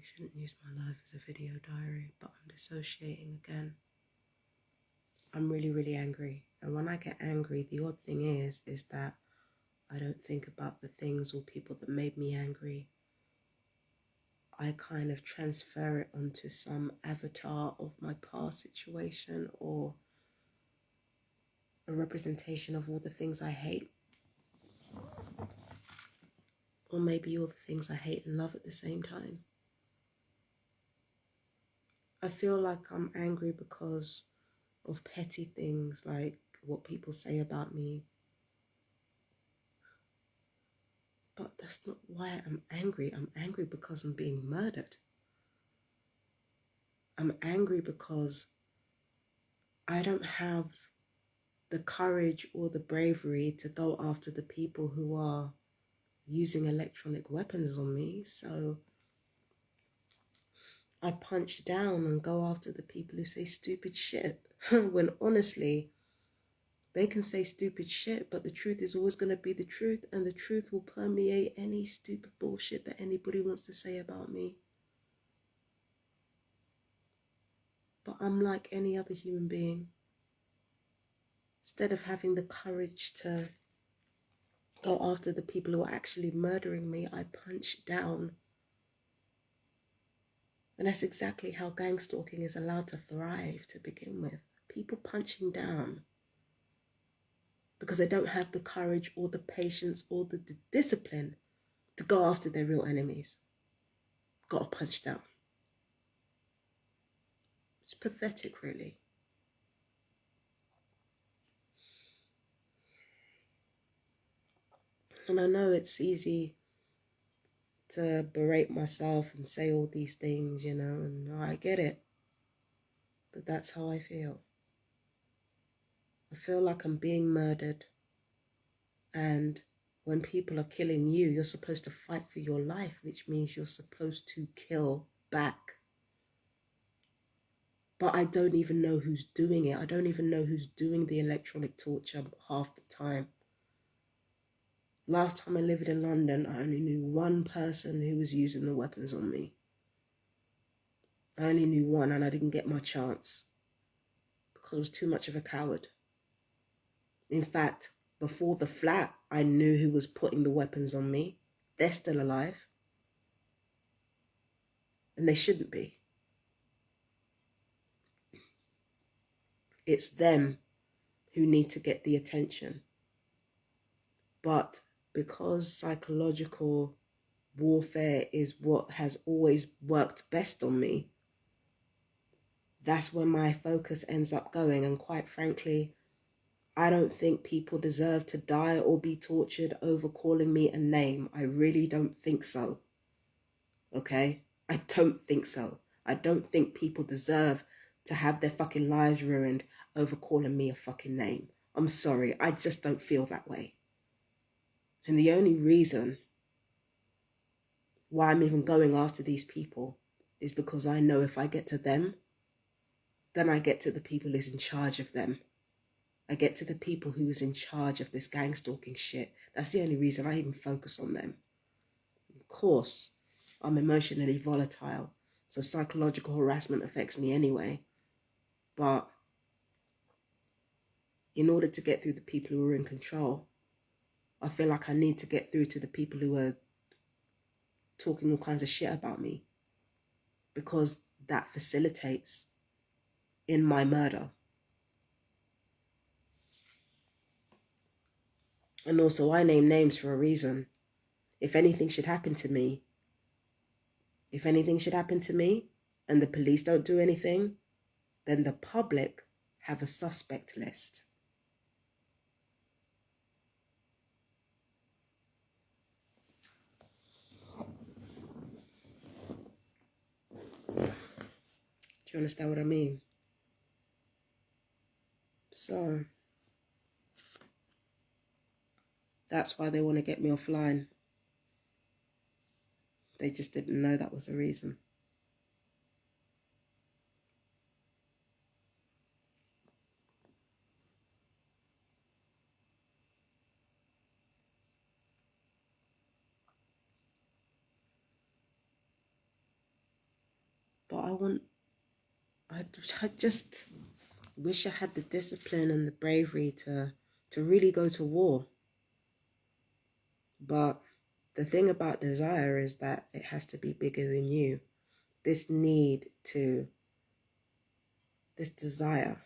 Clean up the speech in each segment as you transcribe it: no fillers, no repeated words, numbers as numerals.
probably shouldn't use my life as a video diary, but I'm dissociating again. I'm really, really angry. And when I get angry, the odd thing is that I don't think about the things or people that made me angry. I kind of transfer it onto some avatar of my past situation or a representation of all the things I hate. Or maybe all the things I hate and love at the same time. I feel like I'm angry because of petty things like what people say about me. But that's not why I'm angry. I'm angry because I'm being murdered. I'm angry because I don't have the courage or the bravery to go after the people who are using electronic weapons on me. So I punch down and go after the people who say stupid shit. When honestly, they can say stupid shit, but the truth is always going to be the truth, and the truth will permeate any stupid bullshit that anybody wants to say about me. But I'm like any other human being. Instead of having the courage to go after the people who are actually murdering me, I punch down. And that's exactly how gangstalking is allowed to thrive to begin with. People punching down because they don't have the courage or the patience or the discipline to go after their real enemies. Gotta punch down. It's pathetic, really. And I know it's easy to berate myself and say all these things, you know, and I get it. But that's how I feel. I feel like I'm being murdered. And when people are killing you, you're supposed to fight for your life, which means you're supposed to kill back. But I don't even know who's doing it. I don't even know who's doing the electronic torture half the time. Last time I lived in London, I only knew one person who was using the weapons on me. I only knew one, and I didn't get my chance because I was too much of a coward. In fact, before the flat, I knew who was putting the weapons on me. They're still alive. And they shouldn't be. It's them who need to get the attention. But because psychological warfare is what has always worked best on me, that's where my focus ends up going. And quite frankly, I don't think people deserve to die or be tortured over calling me a name. I really don't think so. Okay? I don't think so. I don't think people deserve to have their fucking lives ruined over calling me a fucking name. I'm sorry, I just don't feel that way. And the only reason why I'm even going after these people is because I know if I get to them, then I get to the people who's in charge of them. I get to the people who is in charge of this gang stalking shit. That's the only reason I even focus on them. Of course, I'm emotionally volatile, so psychological harassment affects me anyway. But in order to get through the people who are in control, I feel like I need to get through to the people who are talking all kinds of shit about me, because that facilitates in my murder. And also, I name names for a reason. If anything should happen to me, and the police don't do anything, then the public have a suspect list. Do you understand what I mean? So that's why they want to get me offline. They just didn't know that was the reason. I just wish I had the discipline and the bravery to really go to war. But the thing about desire is that it has to be bigger than you. This desire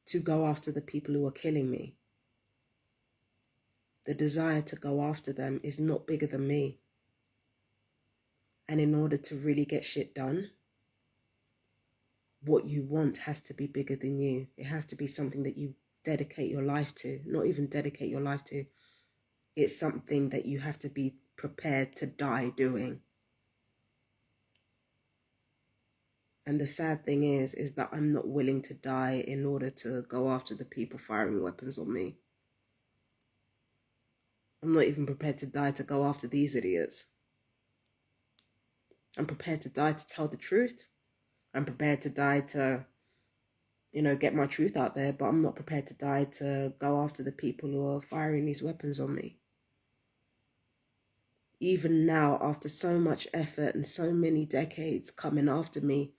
to go after the people who are killing me, the desire to go after them is not bigger than me. And in order to really get shit done, what you want has to be bigger than you. It has to be something that you dedicate your life to. Not even dedicate your life to. It's something that you have to be prepared to die doing. And the sad thing is that I'm not willing to die in order to go after the people firing weapons on me. I'm not even prepared to die to go after these idiots. I'm prepared to die to tell the truth. I'm prepared to die to, get my truth out there, but I'm not prepared to die to go after the people who are firing these weapons on me. Even now, after so much effort and so many decades coming after me,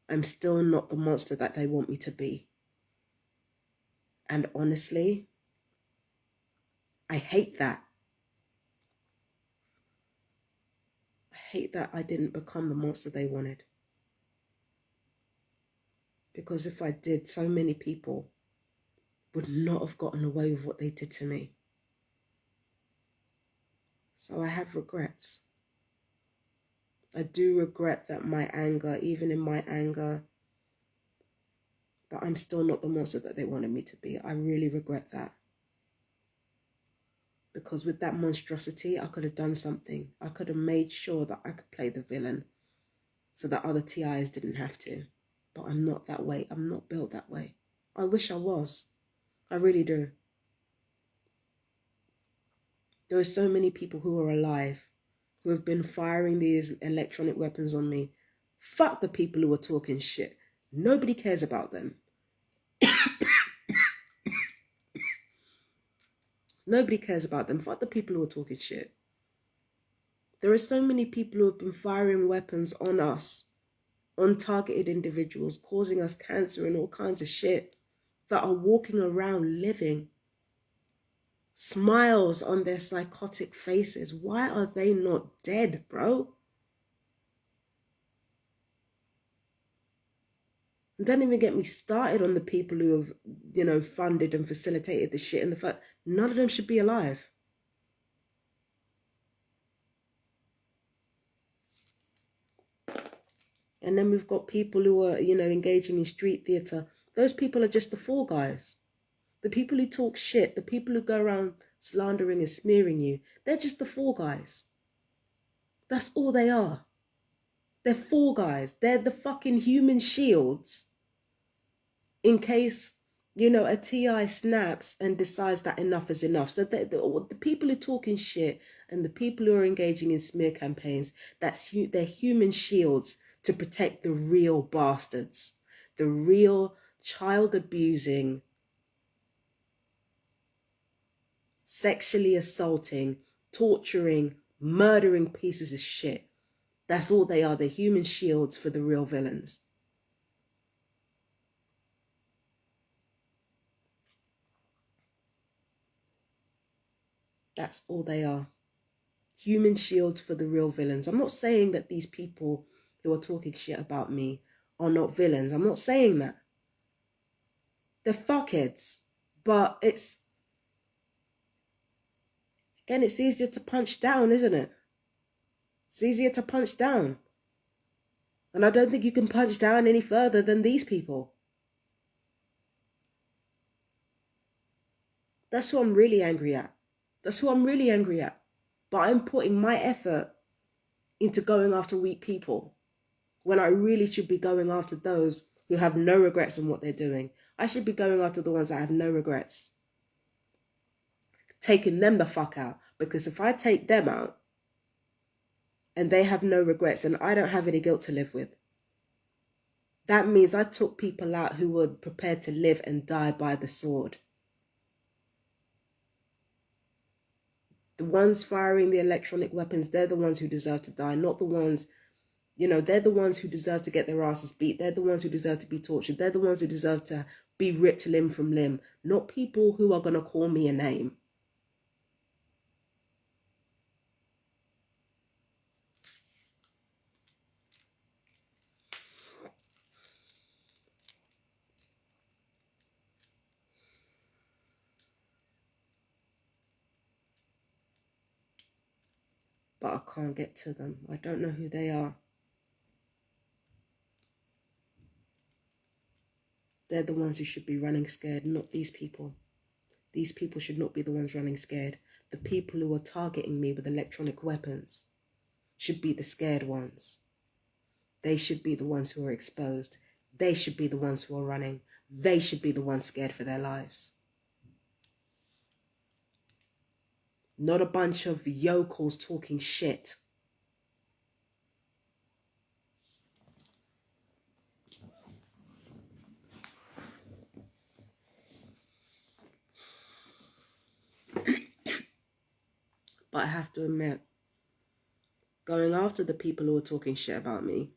I'm still not the monster that they want me to be. And honestly, I hate that. I hate that I didn't become the monster they wanted. Because if I did, so many people would not have gotten away with what they did to me. So I have regrets. I do regret that my anger, even in my anger, that I'm still not the monster that they wanted me to be. I really regret that. Because with that monstrosity, I could have done something. I could have made sure that I could play the villain so that other TIs didn't have to. But I'm not that way. I'm not built that way. I wish I was. I really do. There are so many people who are alive who have been firing these electronic weapons on me. Fuck the people who are talking shit. Nobody cares about them. Nobody cares about them. Fuck the people who are talking shit. There are so many people who have been firing weapons on us, on targeted individuals, causing us cancer and all kinds of shit, that are walking around living. Smiles on their psychotic faces. Why are they not dead, bro? And don't even get me started on the people who have, funded and facilitated the shit, and the fact none of them should be alive. And then we've got people who are, engaging in street theatre. Those people are just the fall guys. The people who talk shit, the people who go around slandering and smearing you, they're just the fall guys. That's all they are. They're fall guys. They're the fucking human shields in case, a TI snaps and decides that enough is enough. So the people who are talking shit and the people who are engaging in smear campaigns, they're human shields to protect the real bastards, the real child abusing, sexually assaulting, torturing, murdering pieces of shit. That's all they are. They're human shields for the real villains. That's all they are. Human shields for the real villains. I'm not saying that these people who are talking shit about me are not villains. I'm not saying that. They're fuckheads. But it's easier to punch down, isn't it? It's easier to punch down. And I don't think you can punch down any further than these people. That's who I'm really angry at. But I'm putting my effort into going after weak people when I really should be going after those who have no regrets in what they're doing. I should be going after the ones that have no regrets. Taking them the fuck out. Because if I take them out and they have no regrets and I don't have any guilt to live with, that means I took people out who were prepared to live and die by the sword. The ones firing the electronic weapons, they're the ones who deserve to die, not the ones You know, they're the ones who deserve to get their asses beat. They're the ones who deserve to be tortured. They're the ones who deserve to be ripped limb from limb, not people who are going to call me a name. But I can't get to them. I don't know who they are. They're the ones who should be running scared, not these people. These people should not be the ones running scared. The people who are targeting me with electronic weapons should be the scared ones. They should be the ones who are exposed. They should be the ones who are running. They should be the ones scared for their lives. Not a bunch of yokels talking shit. But I have to admit, going after the people who are talking shit about me,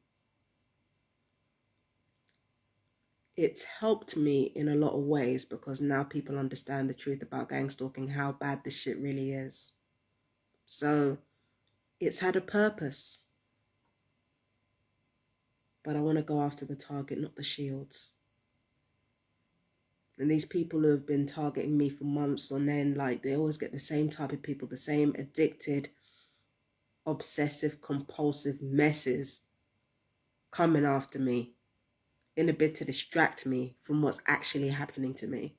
it's helped me in a lot of ways, because now people understand the truth about gangstalking, how bad this shit really is. So it's had a purpose. But I want to go after the target, not the shields. And these people who have been targeting me for months on end, like, they always get the same type of people, the same addicted, obsessive, compulsive messes coming after me in a bid to distract me from what's actually happening to me.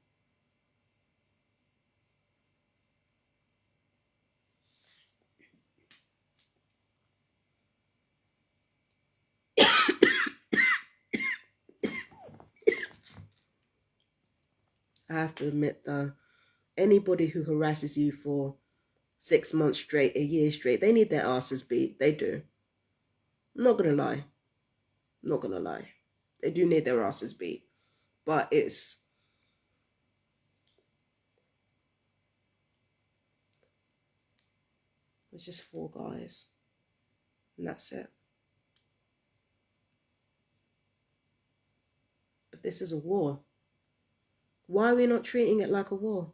I have to admit though, anybody who harasses you for 6 months straight, a year straight, they need their asses beat. They do. I'm not gonna lie. I'm not gonna lie. They do need their asses beat. But it's just 4 guys. And that's it. But this is a war. Why are we not treating it like a war?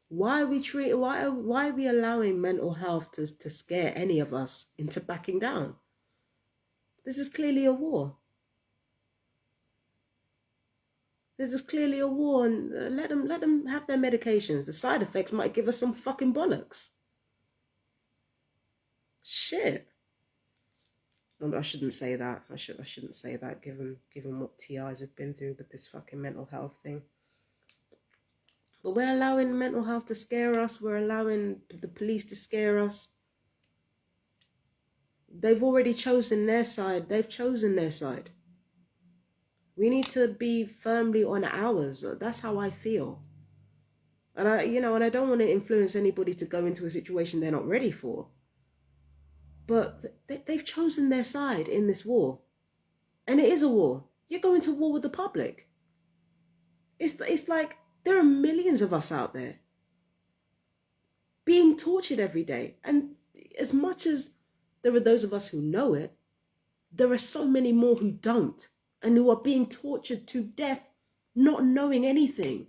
Why are we allowing mental health to scare any of us into backing down? This is clearly a war. This is clearly a war, and let them have their medications. The side effects might give us some fucking bollocks. Shit. I shouldn't say that. I shouldn't say that, given what TIs have been through with this fucking mental health thing. But we're allowing mental health to scare us. We're allowing the police to scare us. They've already chosen their side. They've chosen their side. We need to be firmly on ours. That's how I feel. And I don't want to influence anybody to go into a situation they're not ready for. But they've chosen their side in this war. And it is a war. You're going to war with the public. It's like there are millions of us out there being tortured every day. And as much as there are those of us who know it, there are so many more who don't, and who are being tortured to death, not knowing anything.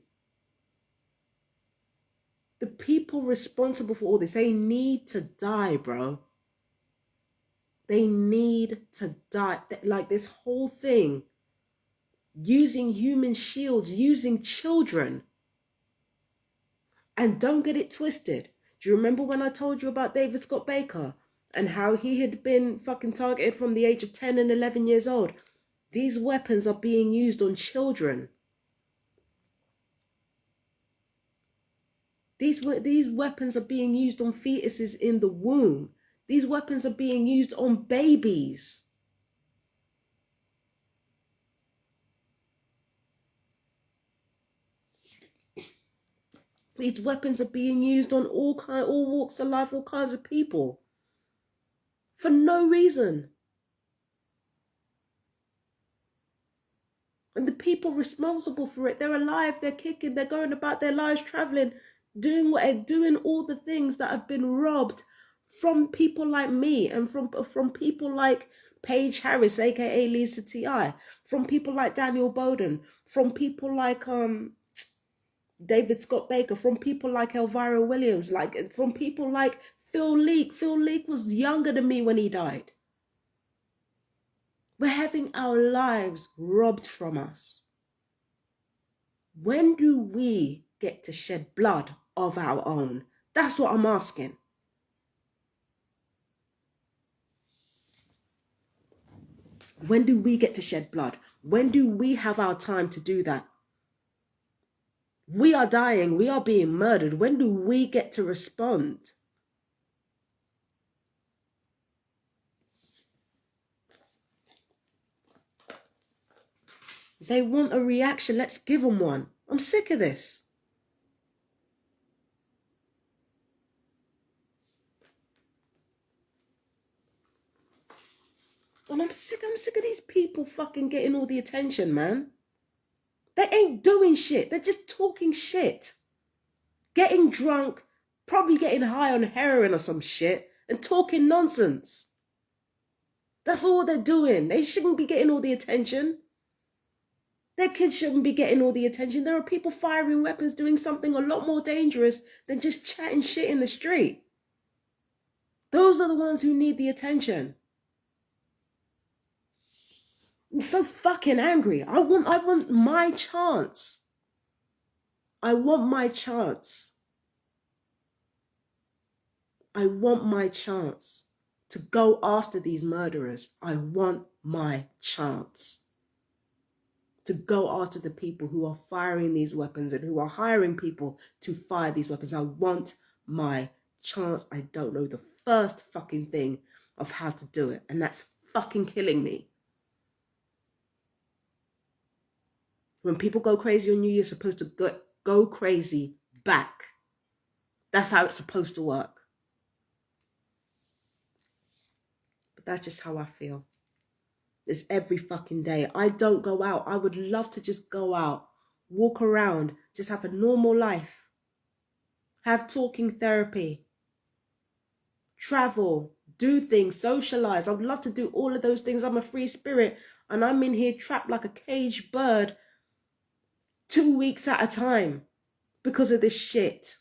The people responsible for all this, they need to die, bro. They need to die. Like, this whole thing, using human shields, using children. And don't get it twisted. Do you remember when I told you about David Scott Baker and how he had been fucking targeted from the age of 10 and 11 years old? These weapons are being used on children. These weapons are being used on fetuses in the womb. These weapons are being used on babies. These weapons are being used on all walks of life, all kinds of people. For no reason. And the people responsible for it, they're alive, they're kicking, they're going about their lives, traveling, doing all the things that have been robbed from people like me and from people like Paige Harris, aka Lisa T.I., from people like Daniel Bowden, from people like David Scott Baker, from people like Elvira Williams, like from people like Phil Leak. Phil Leak was younger than me when he died. We're having our lives robbed from us. When do we get to shed blood of our own? That's what I'm asking. When do we get to shed blood? When do we have our time to do that? We are dying. We are being murdered. When do we get to respond? They want a reaction. Let's give them one. I'm sick of this. And I'm sick of these people fucking getting all the attention, man. They ain't doing shit. They're just talking shit. Getting drunk, probably getting high on heroin or some shit, and talking nonsense. That's all they're doing. They shouldn't be getting all the attention. Their kids shouldn't be getting all the attention. There are people firing weapons doing something a lot more dangerous than just chatting shit in the street. Those are the ones who need the attention. I'm so fucking angry. I want my chance. I want my chance. I want my chance to go after these murderers. I want my chance to go after the people who are firing these weapons and who are hiring people to fire these weapons. I want my chance. I don't know the first fucking thing of how to do it, and that's fucking killing me. When people go crazy on you, you're supposed to go crazy back. That's how it's supposed to work. But that's just how I feel. It's every fucking day. I don't go out. I would love to just go out, walk around, just have a normal life, have talking therapy, travel, do things, socialize. I would love to do all of those things. I'm a free spirit, and I'm in here trapped like a caged bird 2 weeks at a time because of this shit.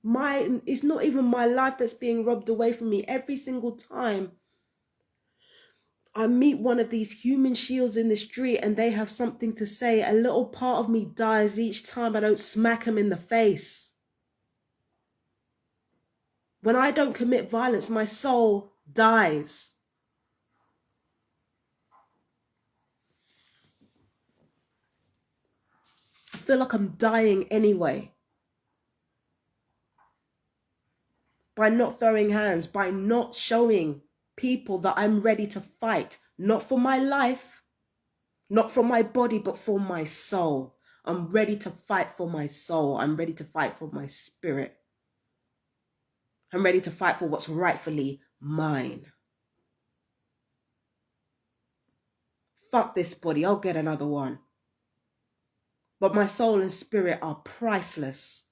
It's not even my life that's being robbed away from me. Every single time I meet one of these human shields in the street and they have something to say, a little part of me dies each time I don't smack them in the face. When I don't commit violence, my soul dies. I feel like I'm dying anyway. By not throwing hands, by not showing people that I'm ready to fight, not for my life, not for my body, but for my soul. I'm ready to fight for my soul. I'm ready to fight for my spirit. I'm ready to fight for what's rightfully mine. Fuck this body, I'll get another one. But my soul and spirit are priceless.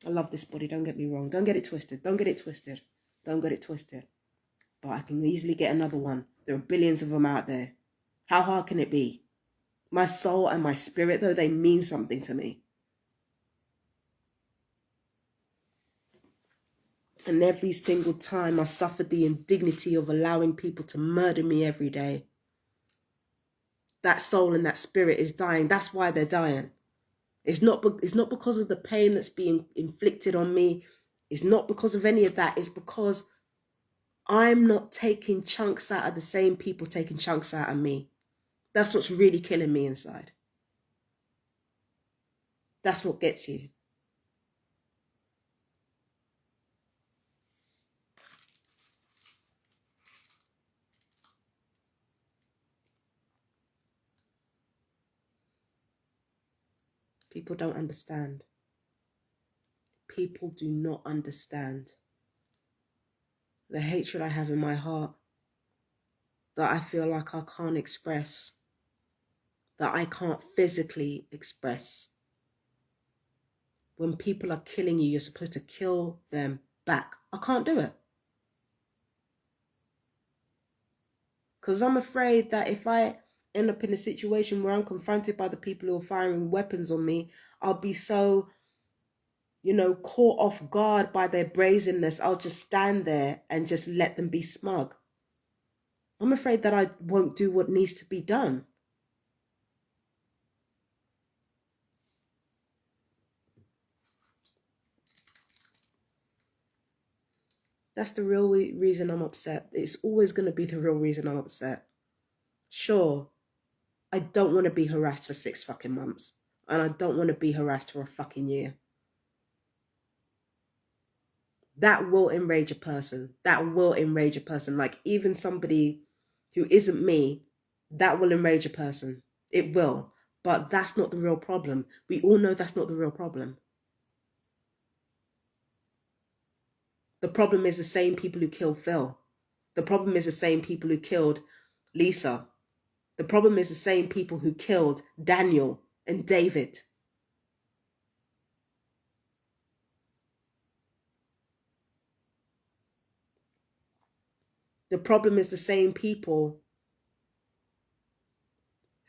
I love this body, don't get me wrong. Don't get it twisted. Don't get it twisted. Don't get it twisted. But I can easily get another one. There are billions of them out there. How hard can it be? My soul and my spirit, though, they mean something to me. And every single time I suffered the indignity of allowing people to murder me every day. That soul and that spirit is dying. That's why they're dying. It's not because of the pain that's being inflicted on me. It's not because of any of that. It's because I'm not taking chunks out of the same people taking chunks out of me. That's what's really killing me inside. That's what gets you. People don't understand. People do not understand the hatred I have in my heart that I feel like I can't express, that I can't physically express when people are killing you, you're supposed to kill them back. I can't do it. Because I'm afraid that if I end up in a situation where I'm confronted by the people who are firing weapons on me, I'll be so, caught off guard by their brazenness. I'll just stand there and just let them be smug. I'm afraid that I won't do what needs to be done. That's the real reason I'm upset. It's always going to be the real reason I'm upset. Sure, I don't want to be harassed for 6 fucking months. And I don't want to be harassed for a fucking year. That will enrage a person. That will enrage a person. Like even somebody who isn't me, that will enrage a person. It will. But that's not the real problem. We all know that's not the real problem. The problem is the same people who killed Phil. The problem is the same people who killed Lisa. The problem is the same people who killed Daniel and David. The problem is the same people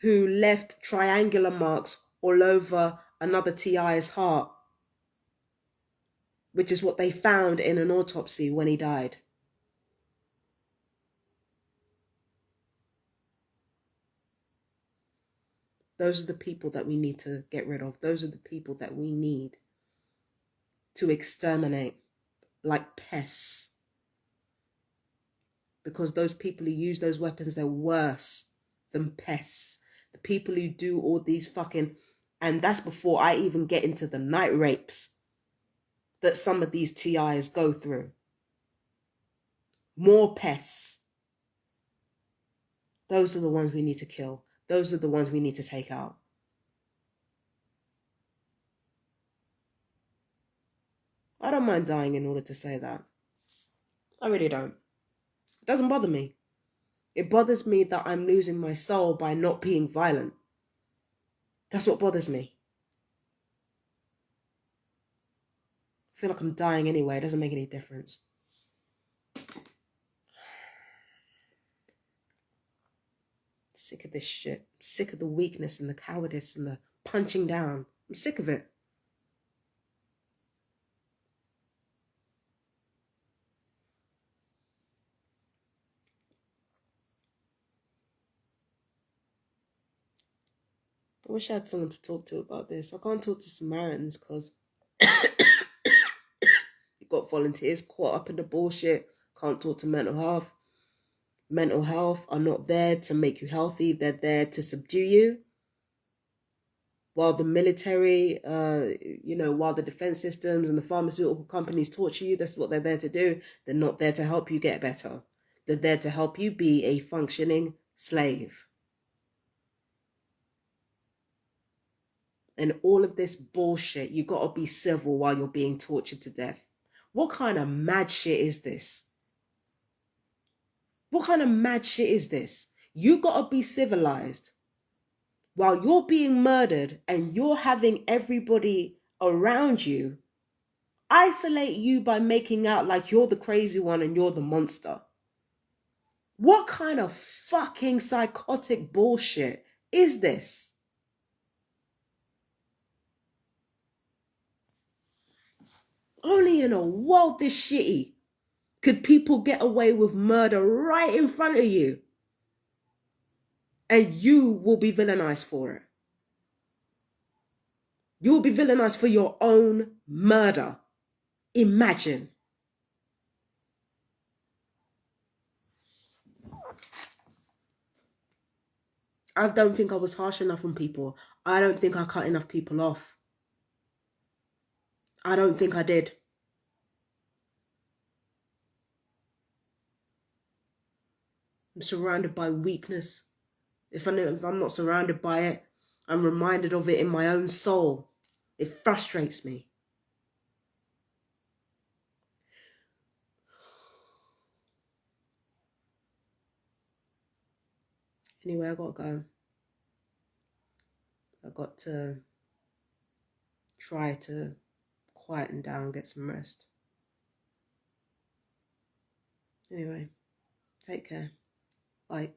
who left triangular marks all over another TI's heart, which is what they found in an autopsy when he died. Those are the people that we need to get rid of. Those are the people that we need to exterminate like pests. Because those people who use those weapons, they're worse than pests. The people who do all these fucking... And that's before I even get into the night rapes that some of these TIs go through. More pests. Those are the ones we need to kill. Those are the ones we need to take out. I don't mind dying in order to say that. I really don't. It doesn't bother me. It bothers me that I'm losing my soul by not being violent. That's what bothers me. I feel like I'm dying anyway. It doesn't make any difference. Sick of this shit. I'm sick of the weakness and the cowardice and the punching down. I'm sick of it. I wish I had someone to talk to about this. I can't talk to Samaritans because you got volunteers caught up in the bullshit. Can't talk to mental health. Mental health are not there to make you healthy. They're there to subdue you. While the military, while the defense systems and the pharmaceutical companies torture you, that's what they're there to do. They're not there to help you get better. They're there to help you be a functioning slave. And all of this bullshit, you got to be civil while you're being tortured to death. What kind of mad shit is this? What kind of mad shit is this? You got to be civilized while you're being murdered and you're having everybody around you isolate you by making out like you're the crazy one and you're the monster. What kind of fucking psychotic bullshit is this? Only in a world this shitty could people get away with murder right in front of you. And you will be villainized for it. You will be villainized for your own murder. Imagine. I don't think I was harsh enough on people. I don't think I cut enough people off. I don't think I did. I'm surrounded by weakness. If I'm not surrounded by it, I'm reminded of it in my own soul. It frustrates me. Anyway, I got to go. I got to try to quieten down and get some rest. Anyway, take care. Bye.